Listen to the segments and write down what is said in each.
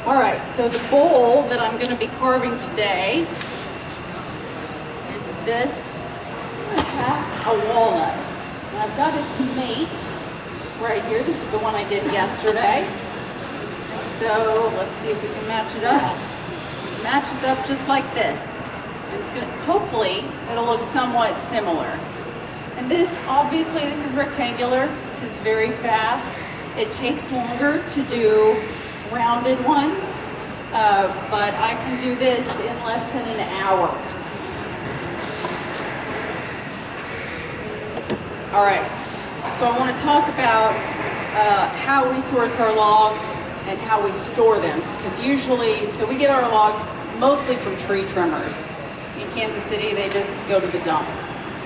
All right, so the bowl that I'm going to be carving today is this. I have a walnut. And I've got its mate right here. This is the one I did yesterday. And so let's see if we can match it up. It matches up just like this. And it's going to, hopefully, it'll look somewhat similar. And this, obviously, this is rectangular. This is very fast. It takes longer to do rounded ones, but I can do this in less than an hour. All right, so I want to talk about how we source our logs and how we store them, because usually, so we get our logs mostly from tree trimmers. In Kansas City, they just go to the dump.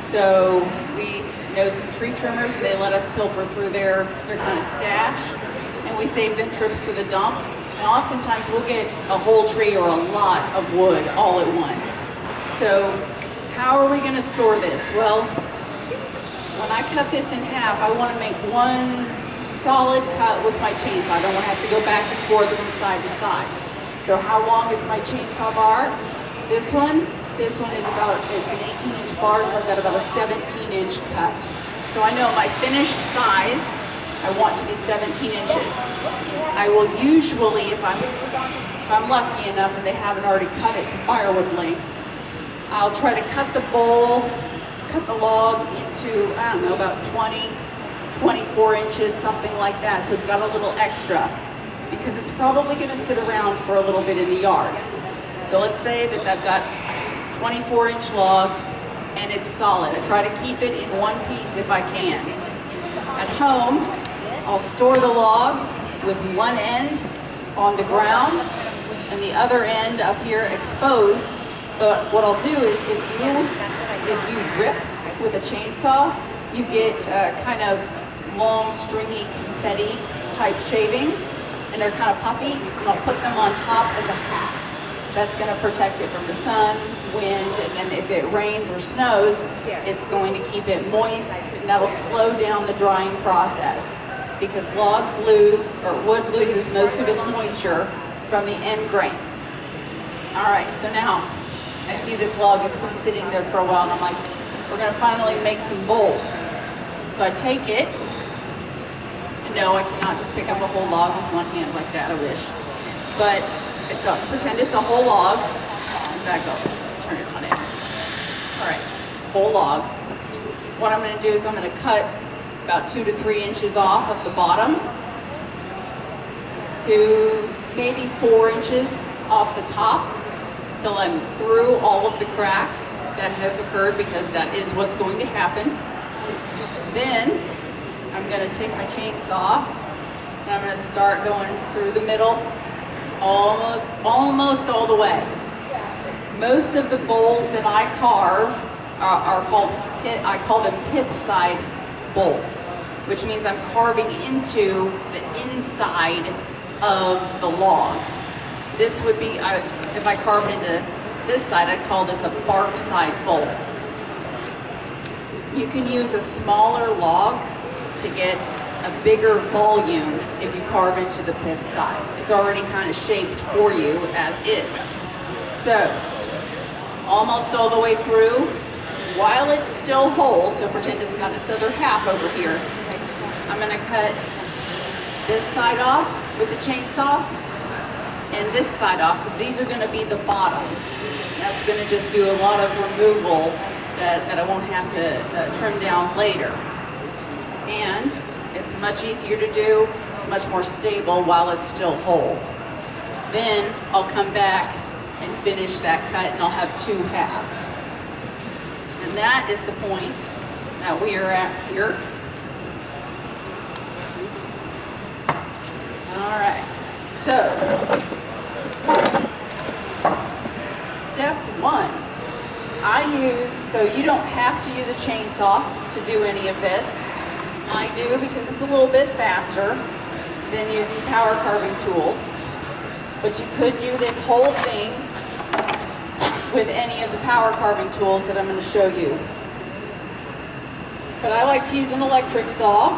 So we know some tree trimmers, and they let us pilfer through their kind of stash, and we save them trips to the dump. And oftentimes we'll get a whole tree or a lot of wood all at once. So how are we going to store this? Well, when I cut this in half, I want to make one solid cut with my chainsaw. I don't want to have to go back and forth from side to side. So how long is my chainsaw bar? This one is about, it's an 18-inch bar, so I've got about a 17-inch cut. So I know my finished size, I want to be 17 inches. I will usually, if I'm lucky enough and they haven't already cut it to firewood length, I'll try to cut the log into, I don't know, about 20, 24 inches, something like that. So it's got a little extra, because it's probably going to sit around for a little bit in the yard. So let's say that I've got 24-inch log and it's solid. I try to keep it in one piece if I can. At home, I'll store the log with one end on the ground and the other end up here exposed. But what I'll do is if you rip with a chainsaw, you get kind of long, stringy, confetti type shavings, and they're kind of puffy, and I'll put them on top as a hat. That's going to protect it from the sun, wind, and then if it rains or snows, it's going to keep it moist, and that'll slow down the drying process, because logs lose, or wood loses most of its moisture from the end grain. All right, so now I see this log, it's been sitting there for a while, and I'm like, we're going to finally make some bowls. So I take it, and no, I cannot just pick up a whole log with one hand like that, I wish. But pretend it's a whole log. In fact, I'll turn it on in. All right, whole log. What I'm going to do is I'm going to cut about 2 to 3 inches off of the bottom to maybe 4 inches off the top till I'm through all of the cracks that have occurred, because that is what's going to happen. Then I'm going to take my chainsaw and I'm going to start going through the middle, almost all the way. Most of the bowls that I carve are called I call them pith side bowls, which means I'm carving into the inside of the log. This would be, if I carved into this side, I'd call this a bark side bowl. You can use a smaller log to get a bigger volume if you carve into the pith side. It's already kind of shaped for you as is. So, almost all the way through, while it's still whole, so pretend it's got its other half over here, I'm going to cut this side off with the chainsaw and this side off, because these are going to be the bottoms. That's going to just do a lot of removal that I won't have to trim down later. And it's much easier to do, it's much more stable while it's still whole. Then I'll come back and finish that cut, and I'll have 2 halves. And that is the point that we are at here. All right, so step 1, so you don't have to use a chainsaw to do any of this. I do, because it's a little bit faster than using power carving tools. But you could do this whole thing with any of the power carving tools that I'm going to show you. But I like to use an electric saw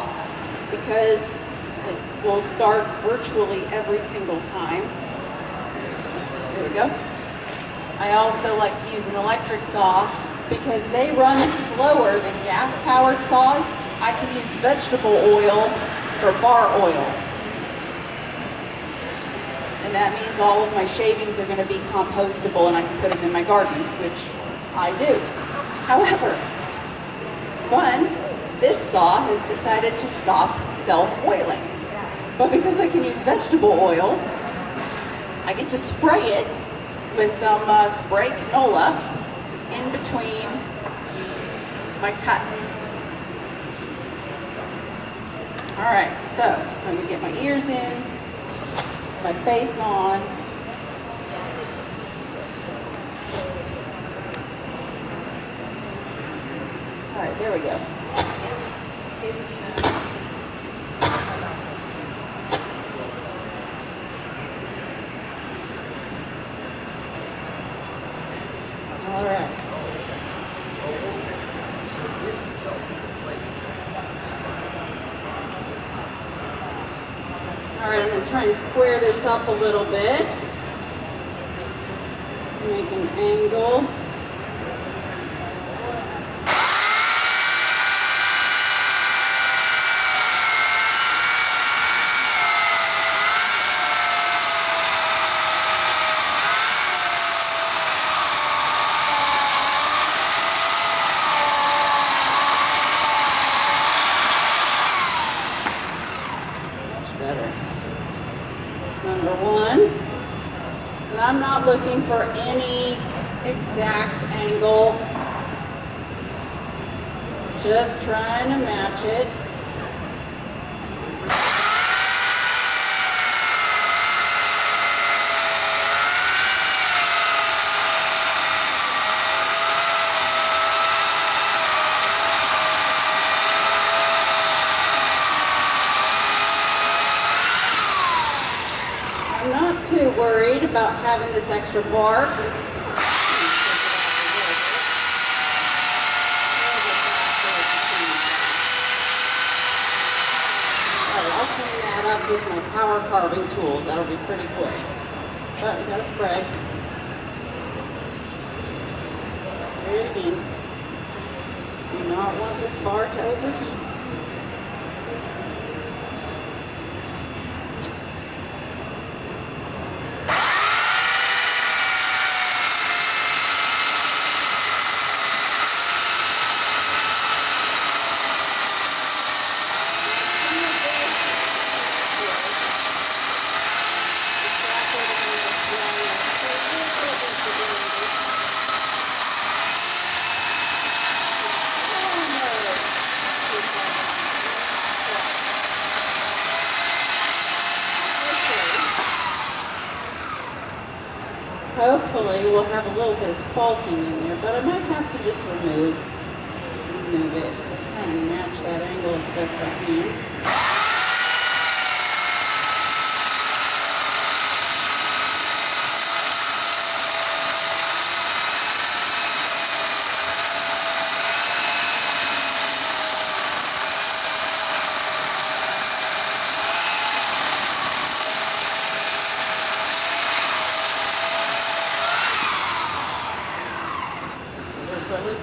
because it will start virtually every single time. There we go. I also like to use an electric saw because they run slower than gas-powered saws. I can use vegetable oil for bar oil. And that means all of my shavings are going to be compostable and I can put them in my garden, which I do. However, this saw has decided to stop self-oiling. But because I can use vegetable oil, I get to spray it with some spray canola in between my cuts. All right, so let me get my ears in, my face on. All right, there we go. All right. All right, I'm going to try and square this up a little bit. Make an angle. I'm not looking for any exact angle, just trying to match it. Too worried about having this extra bark. I'll clean that up with my power carving tools. That'll be pretty quick. But we gotta spray. Spray it again. Do not want this bar to overheat. Hopefully we'll have a little bit of spalting in there, but I might have to just remove it. Try and match that angle as best I can.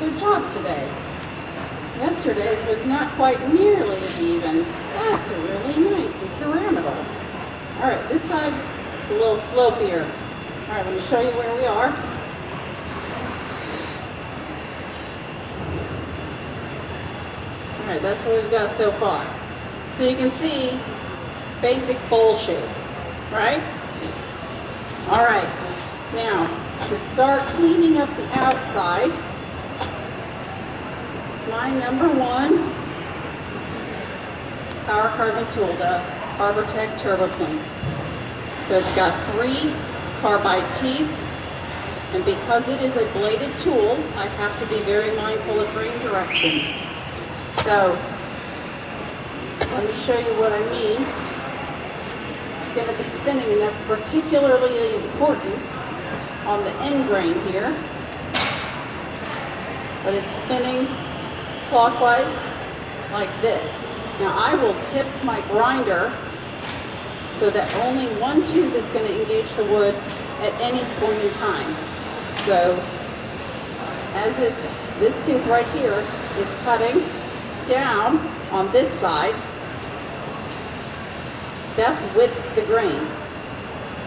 Good job today. Yesterday's was not quite nearly as even. That's really nice and pyramidal. All right, this side is a little slopier. All right, let me show you where we are. All right, that's what we've got so far. So you can see basic bowl shape, right? All right, now to start cleaning up the outside, my number one power carving tool, the ArborTech Turbo Clean. So it's got 3 carbide teeth, and because it is a bladed tool, I have to be very mindful of grain direction. So let me show you what I mean. It's going to be spinning, and that's particularly important on the end grain here. But it's spinning clockwise like this. Now I will tip my grinder so that only one tooth is going to engage the wood at any point in time. So as this tooth right here is cutting down on this side, that's with the grain.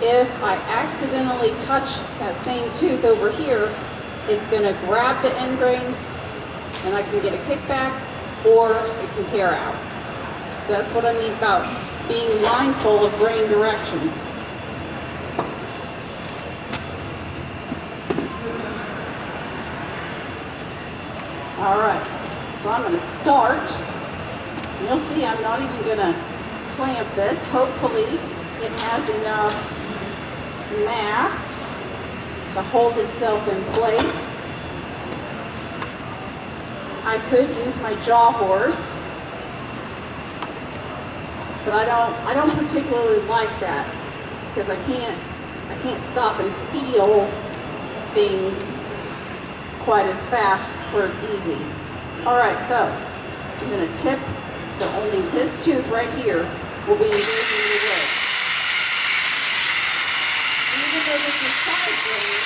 If I accidentally touch that same tooth over here, it's going to grab the end grain and I can get a kickback, or it can tear out. So that's what I mean about being mindful of grain direction. All right, so I'm going to start. You'll see I'm not even going to clamp this. Hopefully it has enough mass to hold itself in place. I could use my jaw horse, but I don't particularly like that because I can't stop and feel things quite as fast or as easy. All right, so I'm going to tip, so only this tooth right here will be engaging the wood. Even though this is side grain,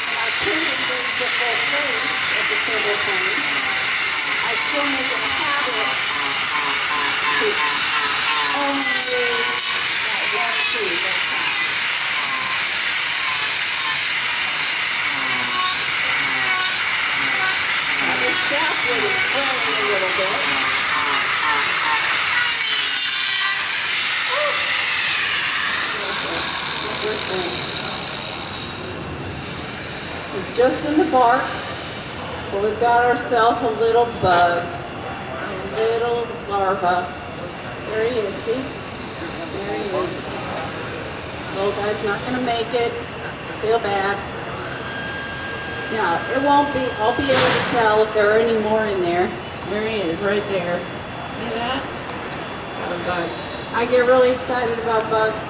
and I could engage the full face of the table frame, I still make it a habit to only use that one tooth at a time. Now this shaft wood is growing a little bit. It's just in the bark. Well, we've got ourselves a little bug, a little larva. There he is, see? There he is. Little guy's not going to make it. Feel bad. Now, it won't be, I'll be able to tell if there are any more in there. There he is, right there. See that? Got a bug. I get really excited about bugs.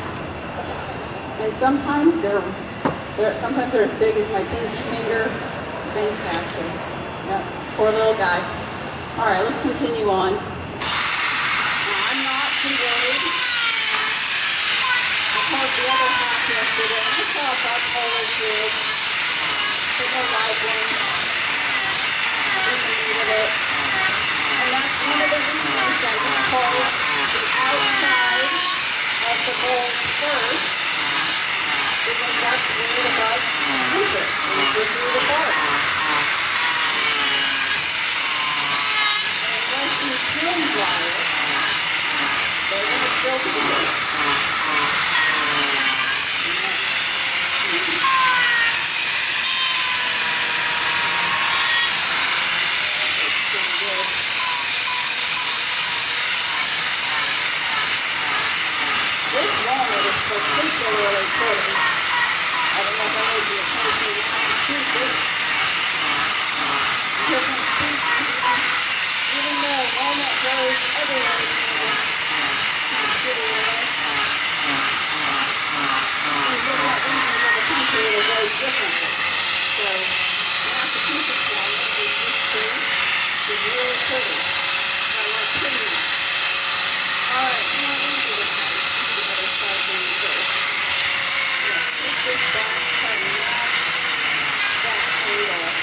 And sometimes they're as big as my pinky finger. Fantastic. Yep, poor little guy. All right, let's continue on. Now, I'm not too worried. I caught the other half yesterday. I saw a bug always good. There's no live one. I didn't need it. And that's one of the reasons that we call the outside of the mold first, because that's where the bug use it. And it gives you the bark. Dry it, they're going to still be good. This walnut is particularly pretty. I don't know if I made you appreciate how to shoot it. Different species. Even though walnut grows everywhere in the city area, in different regions of the country it grows differently. So Massachusetts walnut is this tree. It's really pretty. I like prettiness. All right, now let me do this one. This is the other side from the first. Yeah, take this back, try to knock that tree off.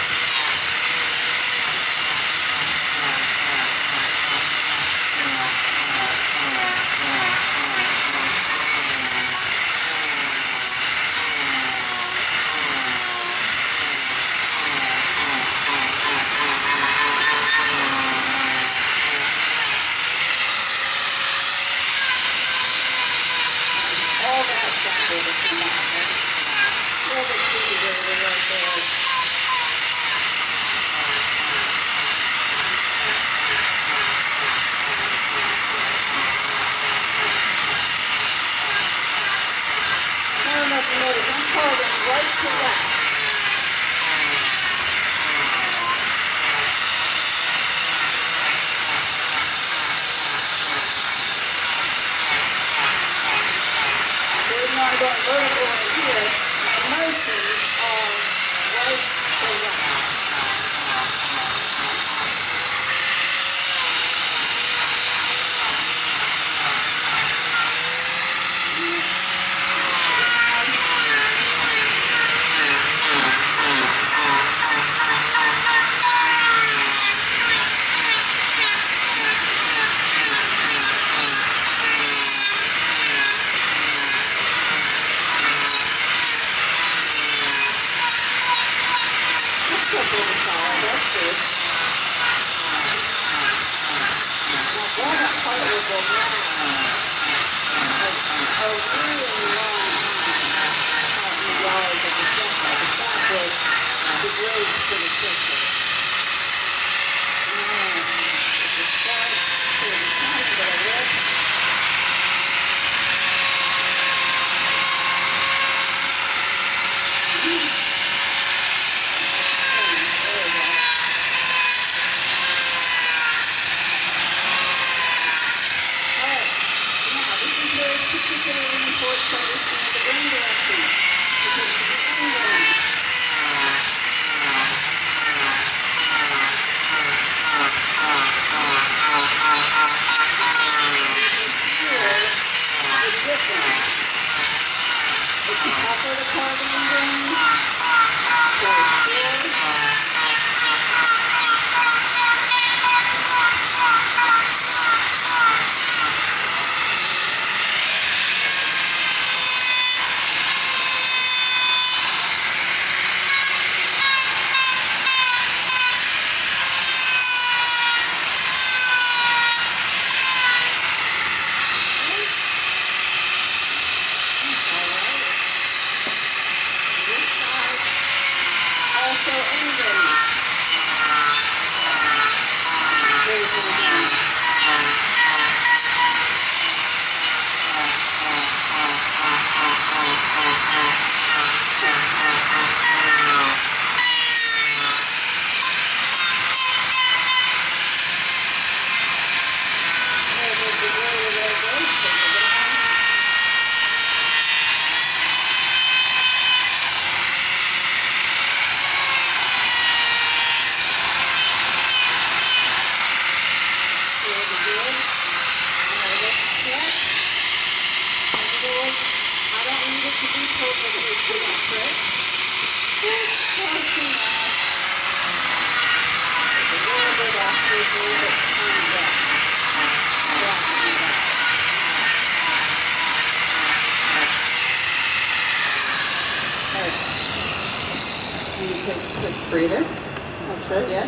me take a quick breather. I'll show you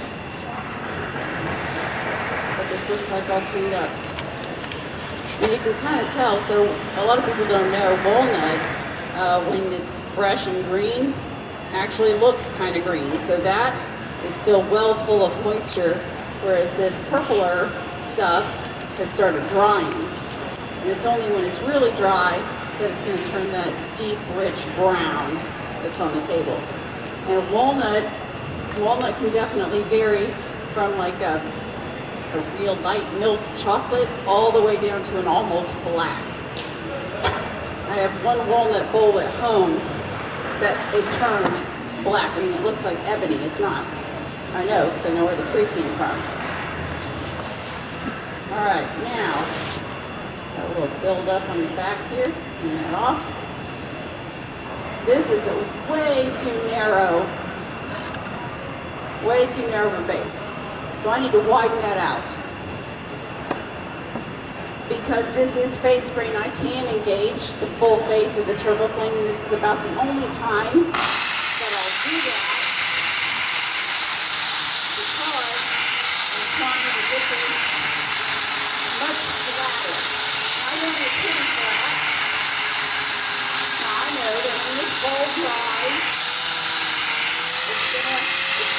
what this looks like all cleaned up. And you can kind of tell, so a lot of people don't know, walnut, when it's fresh and green, actually looks kind of green. So that is still well full of moisture, whereas this purpler stuff has started drying. And it's only when it's really dry that it's going to turn that deep, rich brown that's on the table. And walnut can definitely vary from like a real light milk chocolate all the way down to an almost black. I have one walnut bowl at home that it turned black. I mean, it looks like ebony. It's not. I know, because I know where the tree came from. All right, now, got a little build up on the back here. Clean that off. This is a way too narrow of a base. So I need to widen that out. Because this is face grain, I can engage the full face of the turbo plane, and this is about the only time that I'll do that, because I'm trying to get this much flatter. I want it pretty flat. Now I know that when this bowl dries, it's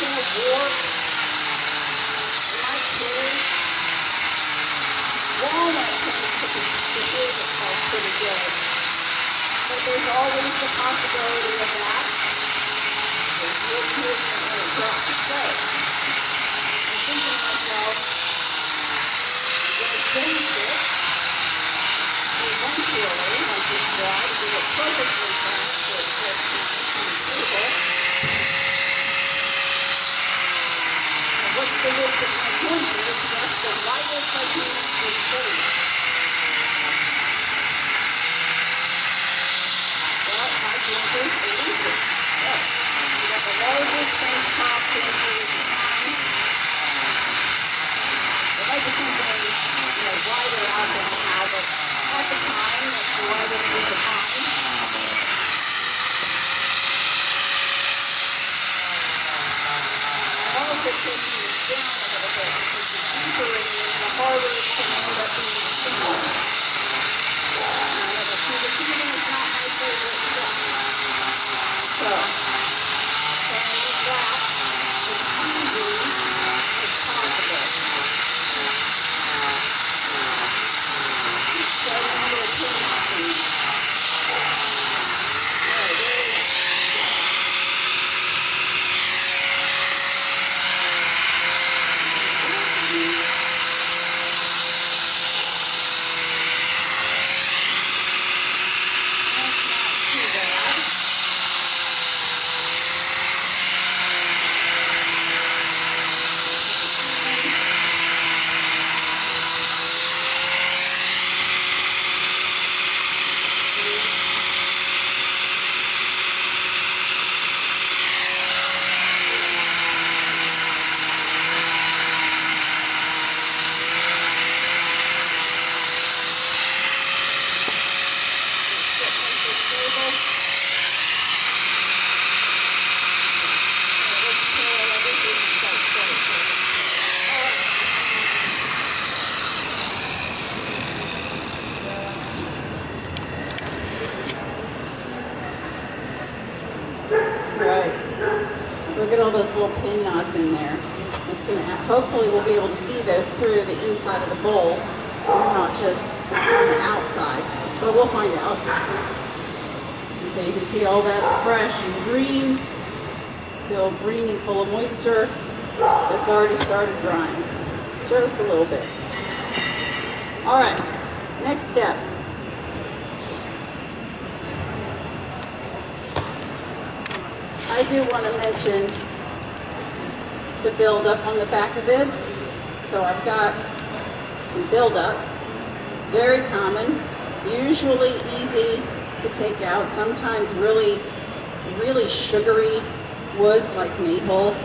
gonna warp. Walnut tends to behave itself pretty good, but there's always the possibility of that. There's wood here and really dry. So, I'm thinking to myself, I'm going to finish it eventually, once it's dry, to get it perfectly flat so it fits nice on the table. And what's the width of my pointer? That's the lightest I can. Look at all those little pin knots in there. It's going to hopefully we'll be able to see those through the inside of the bowl, not just on the outside. But we'll find out. And so you can see all that's fresh and green, still green and full of moisture. It's already started drying, just a little bit. All right, next step. I do want to mention the buildup on the back of this. So I've got some buildup, very common, usually easy to take out, sometimes really sugary woods like maple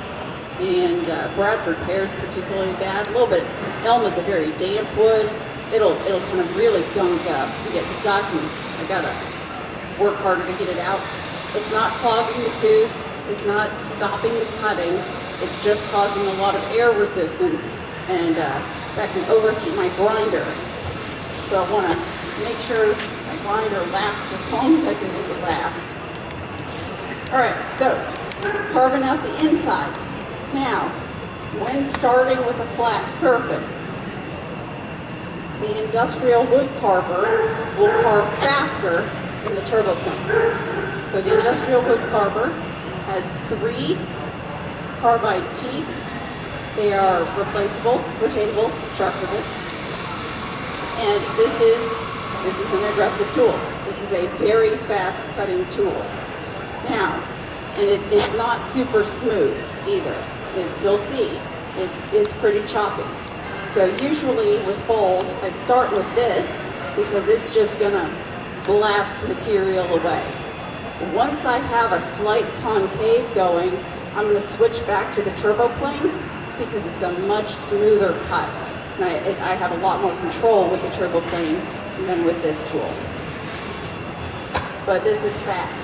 and Bradford pear is particularly bad. A little bit, elm is a very damp wood. It'll kind of really gunk up and get stuck, and I gotta work harder to get it out. It's not clogging the tooth. It's not stopping the cutting. It's just causing a lot of air resistance, and that can overheat my grinder. So I want to make sure my grinder lasts as long as I can make it last. All right, so carving out the inside. Now, when starting with a flat surface, the industrial wood carver will carve faster than the turbo plane. So the industrial wood carver has 3 carbide teeth. They are replaceable, rotatable, sharpenable. And this is an aggressive tool. This is a very fast cutting tool. Now, and it's not super smooth either. You'll see, it's pretty choppy. So usually with bowls, I start with this because it's just gonna blast material away. Once I have a slight concave going, I'm gonna switch back to the turbo plane because it's a much smoother cut. And I have a lot more control with the turbo plane than with this tool. But this is fast.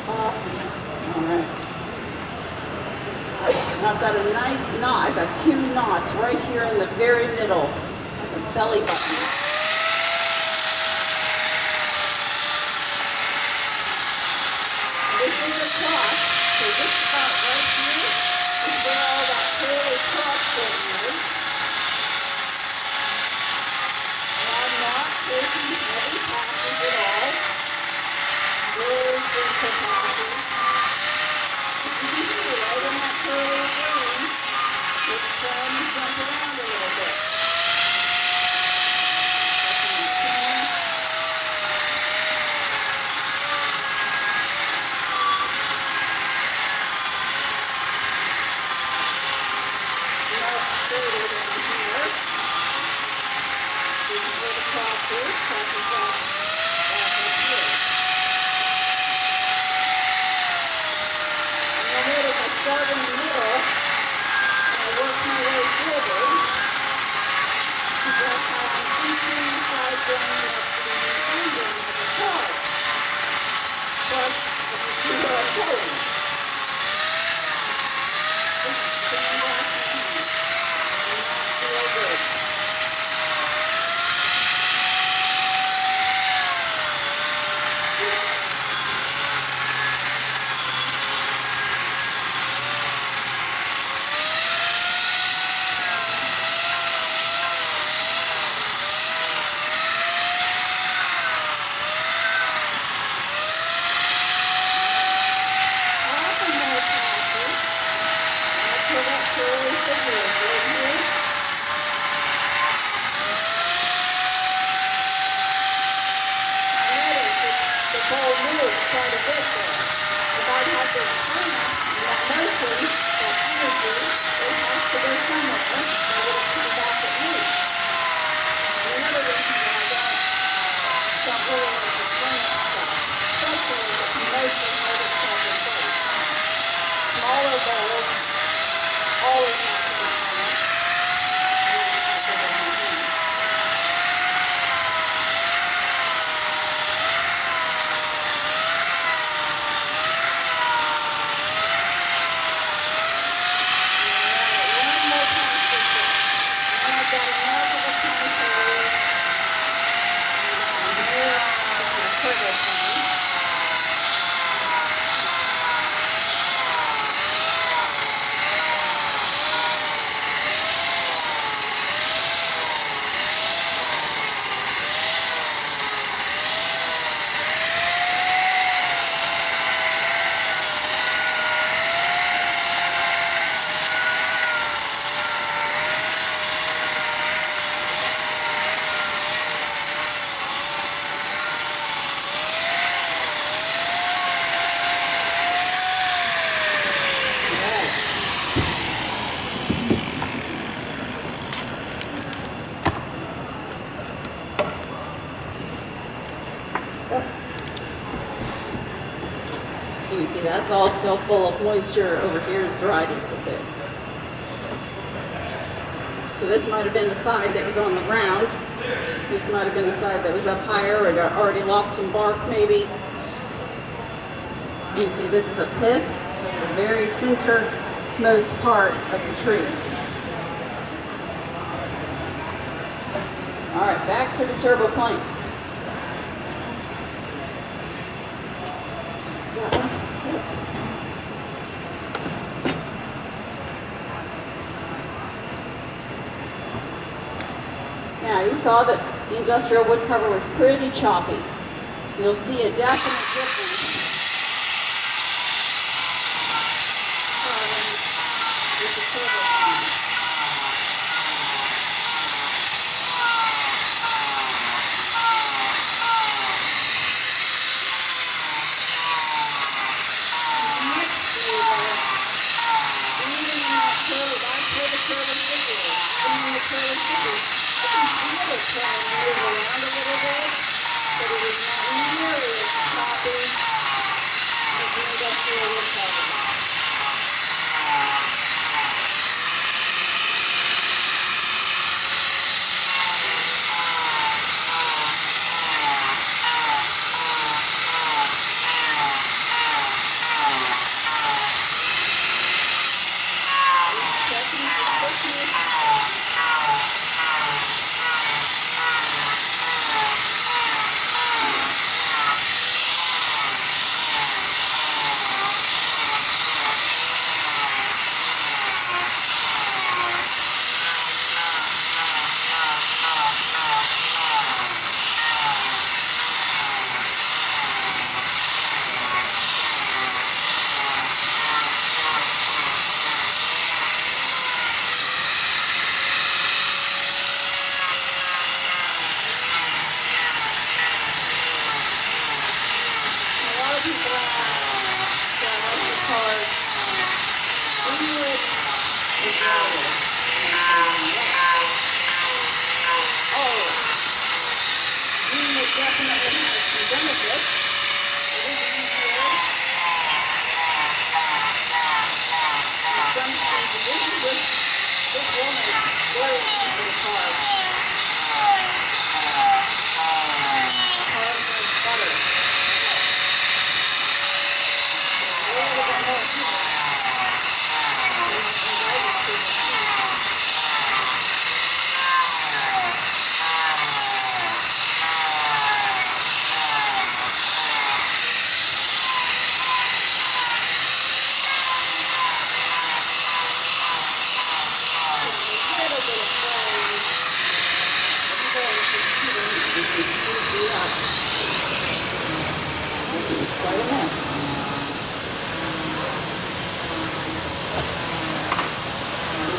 Alright. I've got a nice knot. I've got 2 knots right here in the very middle, like a belly button. This is a cross, so this spot right here is where all that curly cross bit is. And I'm not taking heavy passes at all. Very gentle passes. Right in that curly green, which jump around a little bit. See, that's all still full of moisture. Over here is dried a little bit. So this might have been the side that was on the ground. This might have been the side that was up higher or had already lost some bark maybe. You can see this is a pith. This is the very centermost part of the tree. All right, back to the turbo planks. Now you saw that the industrial wood cover was pretty choppy. You'll see a definite difference with the turbo plank.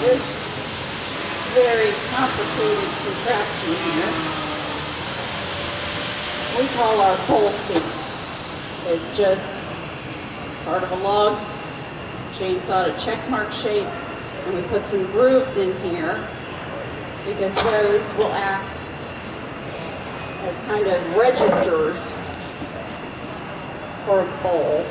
This very complicated contraption here we call our pole seat. It's just part of a log, chainsaw to check mark shape, and we put some grooves in here because those will act as kind of registers for a bowl.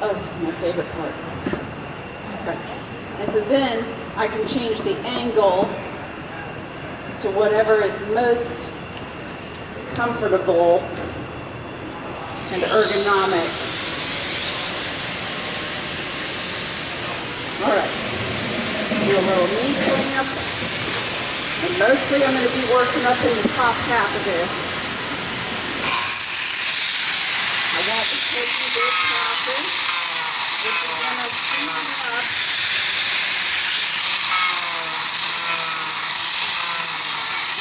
Oh, this is my favorite part. Okay. And so then I can change the angle to whatever is most comfortable and ergonomic. All right. Do a little knee clamp. And mostly I'm going to be working up in the top half of this. I won't be taking this classes. This is going to speed up.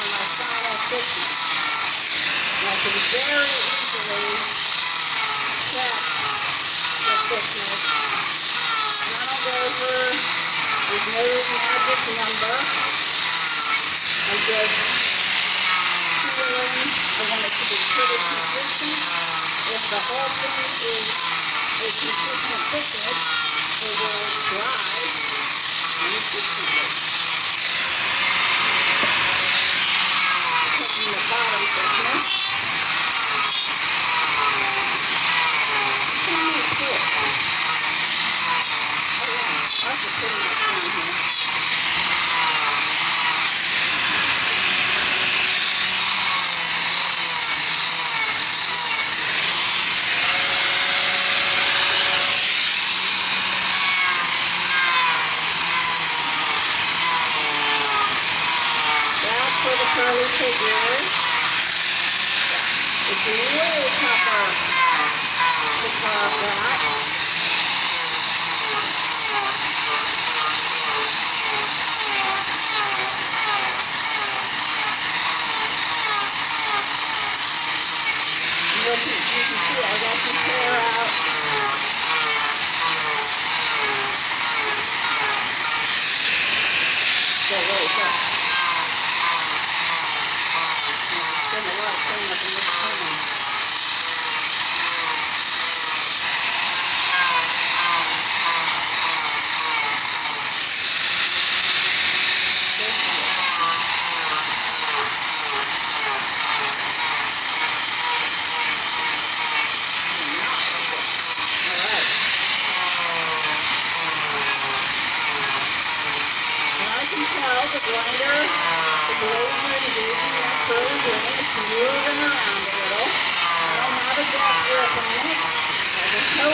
On my final thickness. And I can very easily set the thickness. Not over. There's no magic number. I'm just feeling. I want it to be pretty consistent. If the whole thing is a consistent thickness, it will dry consistently. Taking the bottom thickness. It's quick. moving around a little. I don't have a dead grip on it. It's a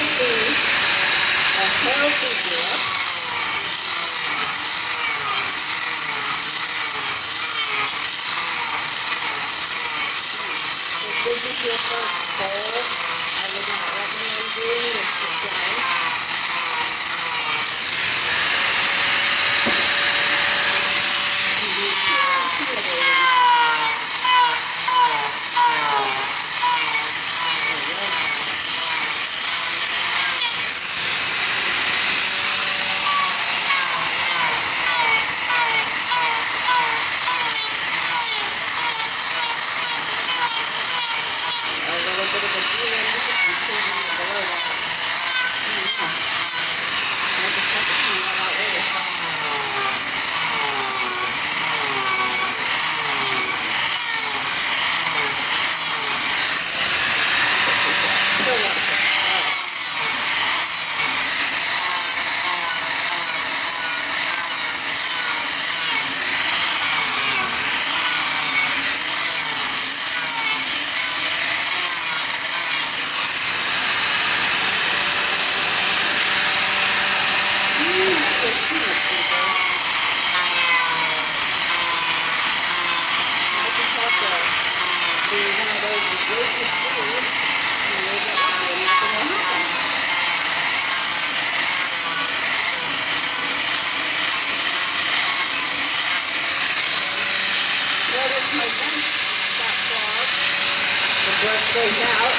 healthy grip. If this is your first bowl, I would not recommend doing this today. Goes out.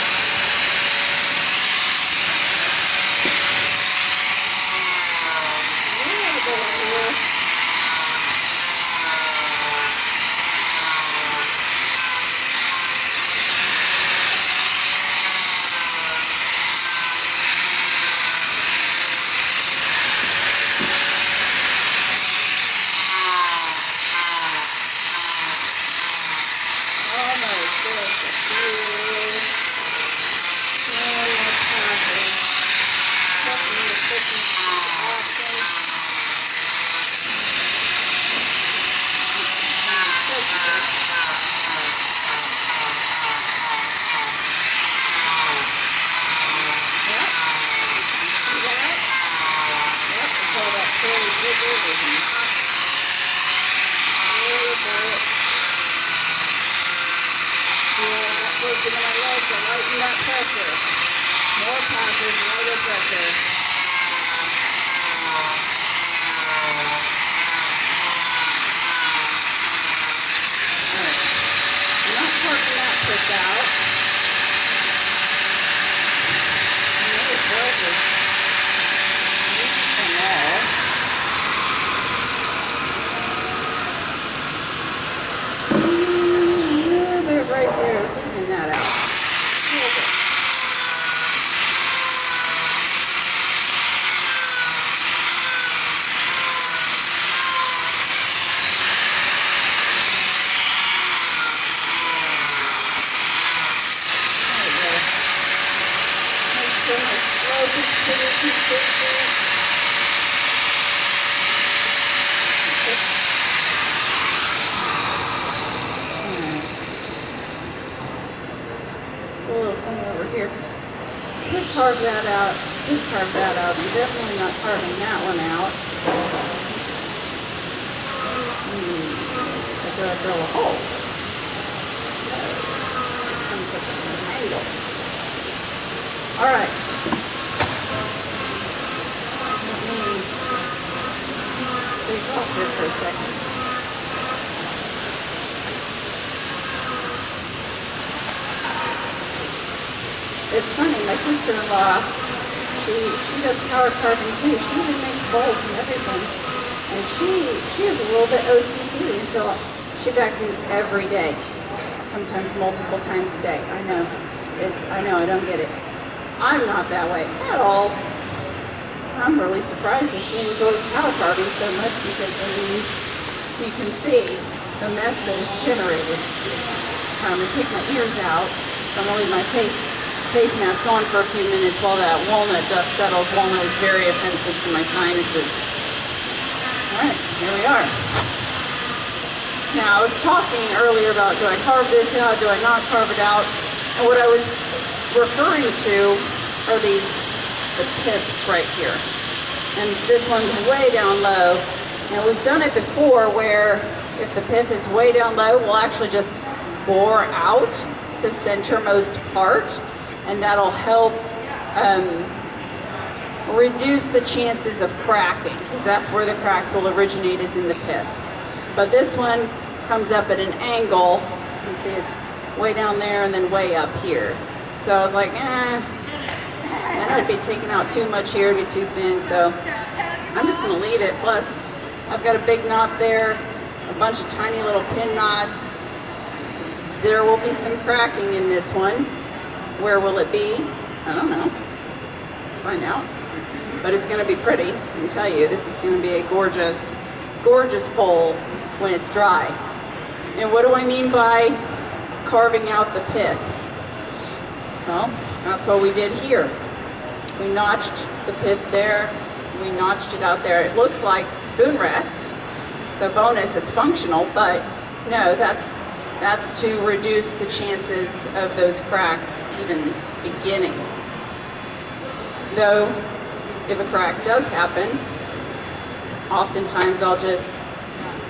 Carve that out. Just carve that out. I'm definitely not carving that one out. I gotta drill a hole. I'm putting an angle. All right. Let me take off here for a second. It's funny, my sister-in-law, she does power carving too. She even makes bowls and everything. And she is a little bit OCD, and so she vacuums every day, sometimes multiple times a day. I know, I don't get it. I'm not that way at all. I'm really surprised that she enjoys power carving so much because you can see the mess that is generated. I'm going to take my ears out, so I'm going to leave my face mask on for a few minutes while that walnut dust settles. Walnut is very offensive to my sinuses. Alright, here we are. Now, I was talking earlier about, do I carve this out, do I not carve it out? And what I was referring to are the pips right here. And this one's way down low. Now, we've done it before where if the pip is way down low, we'll actually just bore out the centermost part, and that'll help reduce the chances of cracking, because that's where the cracks will originate, is in the pip. But this one comes up at an angle. You can see it's way down there and then way up here. So I was like, that would be taking out too much here, it'd be too thin, so I'm just going to leave it. Plus, I've got a big knot there, a bunch of tiny little pin knots. There will be some cracking in this one. Where will it be? I don't know. Find out. But it's going to be pretty, I can tell you. This is going to be a gorgeous, gorgeous bowl when it's dry. And what do I mean by carving out the pits? Well, that's what we did here. We notched the pith there, we notched it out there. It looks like spoon rests, so bonus, it's functional, but no, that's to reduce the chances of those cracks even beginning. Though, if a crack does happen, oftentimes I'll just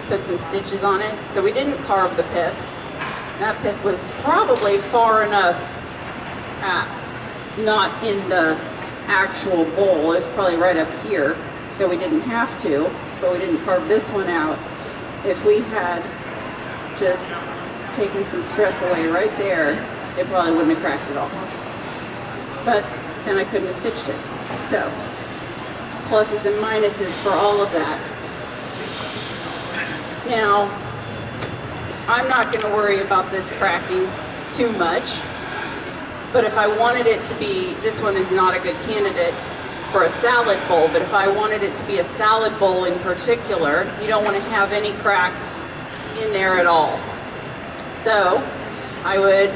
put some stitches on it. So we didn't carve the piths. That pith was probably far enough not in the actual bowl. It was probably right up here, that we didn't have to, but we didn't carve this one out. If we had just taken some stress away right there, it probably wouldn't have cracked at all. But then I couldn't have stitched it. So, pluses and minuses for all of that. Now, I'm not going to worry about this cracking too much, but if I wanted it to be, this one is not a good candidate for a salad bowl, but if I wanted it to be a salad bowl in particular, you don't want to have any cracks in there at all. So, I would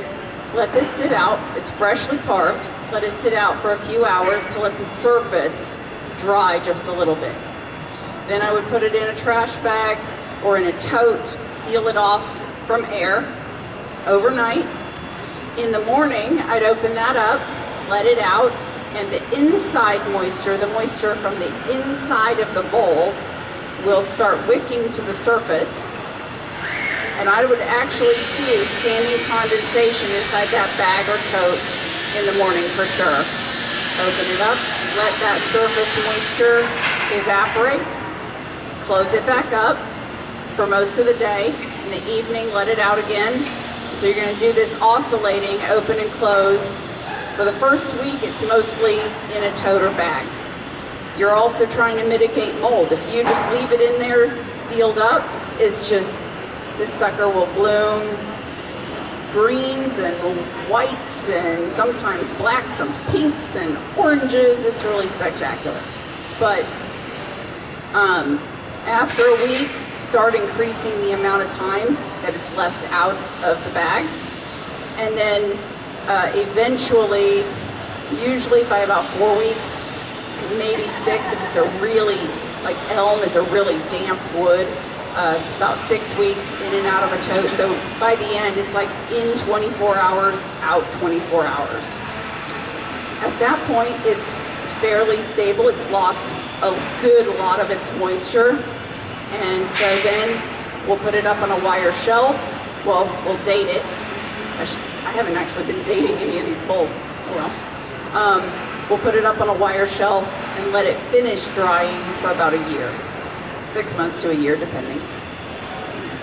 let this sit out. It's freshly carved. Let it sit out for a few hours to let the surface dry just a little bit. Then I would put it in a trash bag or in a tote, seal it off from air overnight. In the morning, I'd open that up, let it out, and the inside moisture, the moisture from the inside of the bowl, will start wicking to the surface. And I would actually see standing condensation inside that bag or tote in the morning for sure. Open it up, let that surface moisture evaporate, close it back up for most of the day. In the evening, let it out again. So you're going to do this oscillating, open and close. For the first week, it's mostly in a tote or bag. You're also trying to mitigate mold. If you just leave it in there sealed up, it's just, this sucker will bloom greens and whites and sometimes blacks, some pinks and oranges. It's really spectacular. But after a week, start increasing the amount of time that it's left out of the bag. And then eventually, usually by about 4 weeks, maybe 6 if it's a really, like elm is a really damp wood, about 6 weeks in and out of a tote. So by the end, it's like in 24 hours, out 24 hours. At that point, it's fairly stable. It's lost a good lot of its moisture. And so then we'll put it up on a wire shelf. Well, we'll date it. I haven't actually been dating any of these bowls. Oh well. We'll put it up on a wire shelf and let it finish drying for about a year. 6 months to a year, depending.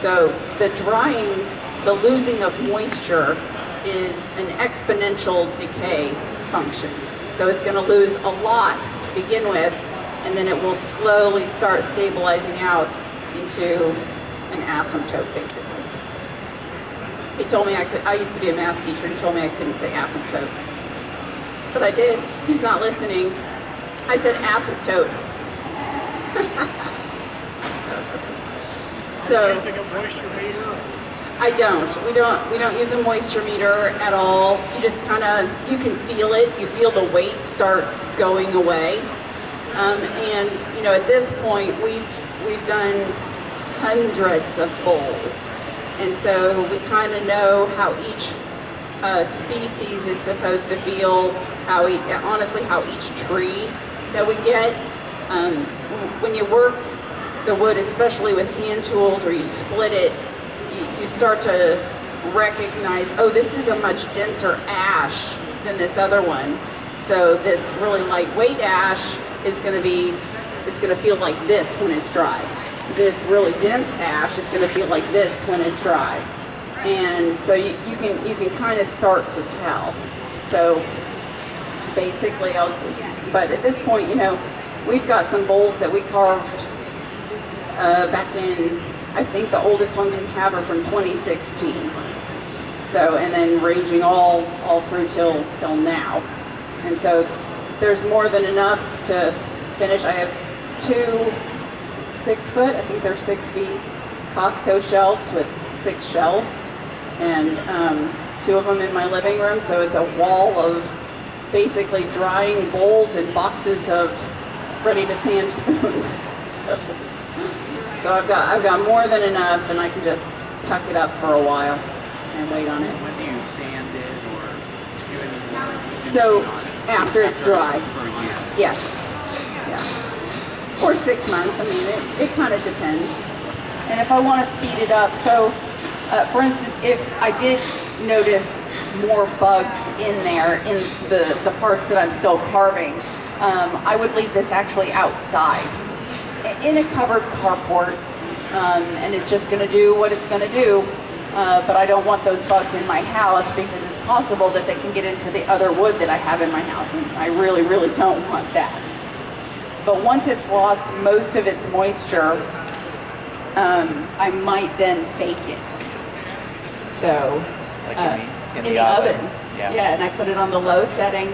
So the drying, the losing of moisture is an exponential decay function. So it's going to lose a lot to begin with, and then it will slowly start stabilizing out into an asymptote, basically. He told me I used to be a math teacher, and he told me I couldn't say asymptote. But I did. He's not listening. I said asymptote. So, using a moisture meter? I don't. We don't use a moisture meter at all. You just kind of, you can feel it. You feel the weight start going away. And you know, at this point, we've done hundreds of bowls, And so we kind of know how each species is supposed to feel, honestly, how each tree that we get. When you work the wood, especially with hand tools, or you split it, you start to recognize, oh, this is a much denser ash than this other one. So this really lightweight ash is going to feel like this when it's dry. This really dense ash is going to feel like this when it's dry. And so you can kind of start to tell. So basically, but at this point, you know, we've got some bowls that we carved back in, I think the oldest ones we have are from 2016. So, and then ranging all through till now. And so there's more than enough to finish. I have 2 6-foot, I think they're 6 feet, Costco shelves with 6 shelves, and 2 of them in my living room. So it's a wall of basically drying bowls and boxes of ready to sand spoons. So I've got more than enough, and I can just tuck it up for a while and wait on it. When do you sand it or do any more finishing So on it? after it's dry. For a year. Yes. Yeah. Or 6 months. I mean, it kind of depends. And if I want to speed it up, so for instance, if I did notice more bugs in there in the parts that I'm still carving, I would leave this actually outside in a covered carport, and it's just going to do what it's going to do. But I don't want those bugs in my house because it's possible that they can get into the other wood that I have in my house, and I really, really don't want that. But once it's lost most of its moisture, I might then bake it. So Like in the oven. Yeah. And I put it on the low setting.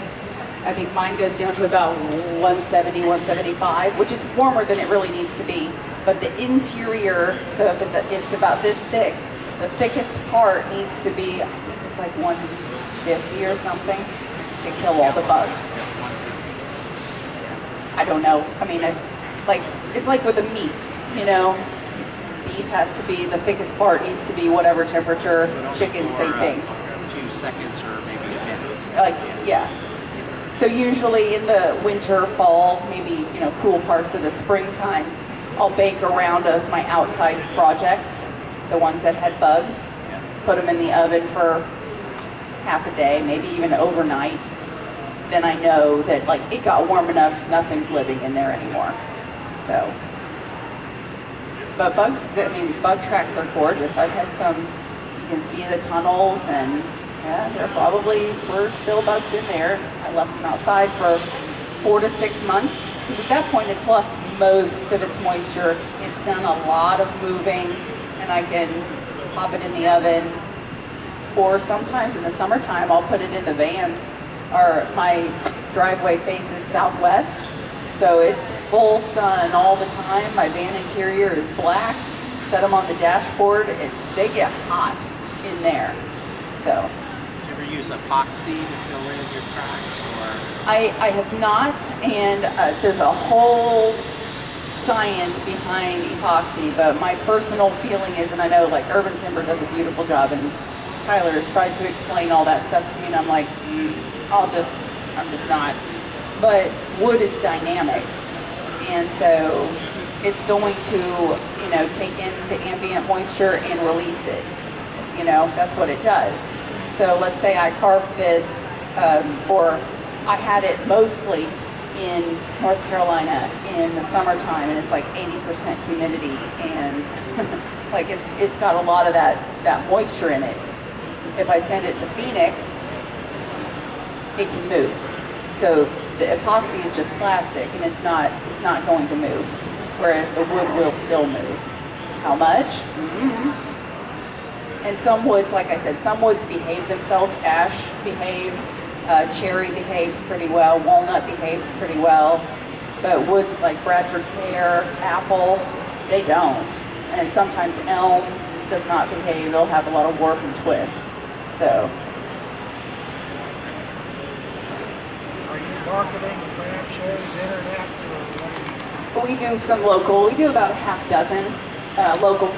I think mine goes down to about 170, 175, which is warmer than it really needs to be. But the interior, so if it's about this thick, the thickest part needs to be, I think it's like 150 or something, to kill all the bugs. I don't know. I mean, it's like with the meat, you know. Beef has to be, the thickest part needs to be whatever temperature. Chicken, same thing. A few seconds or maybe a minute. Like, yeah. So usually in the winter, fall, maybe, you know, cool parts of the springtime, I'll bake a round of my outside projects, the ones that had bugs, put them in the oven for half a day, maybe even overnight. Then I know that, like, it got warm enough, nothing's living in there anymore. So, but bugs, I mean, bug tracks are gorgeous. I've had some, you can see the tunnels, and yeah, there probably were still bugs in there. I left them outside for 4 to 6 months, because at that point it's lost most of its moisture. It's done a lot of moving, and I can pop it in the oven. Or sometimes in the summertime, I'll put it in the van. Or my driveway faces southwest, so it's full sun all the time. My van interior is black. Set them on the dashboard. They get hot in there. So. Did you ever use epoxy to fill in your cracks, or? I have not, and there's a whole science behind epoxy, but my personal feeling is, and I know like Urban Timber does a beautiful job, and Tyler has tried to explain all that stuff to me, and I'm like, I'm just not. But wood is dynamic, and so it's going to, you know, take in the ambient moisture and release it. You know, that's what it does. So let's say I carved this, or I had it mostly in North Carolina in the summertime, and it's like 80% humidity, and like it's got a lot of that moisture in it. If I send it to Phoenix, it can move. So the epoxy is just plastic, and it's not going to move, whereas the wood will still move. How much? And some woods, like I said, some woods behave themselves. Ash behaves, cherry behaves pretty well, walnut behaves pretty well, but woods like Bradford pear, apple, they don't. And sometimes elm does not behave. They'll have a lot of warp and twist. So. Are you marketing craft shows, internet, or what? We do some local. We do about a half dozen local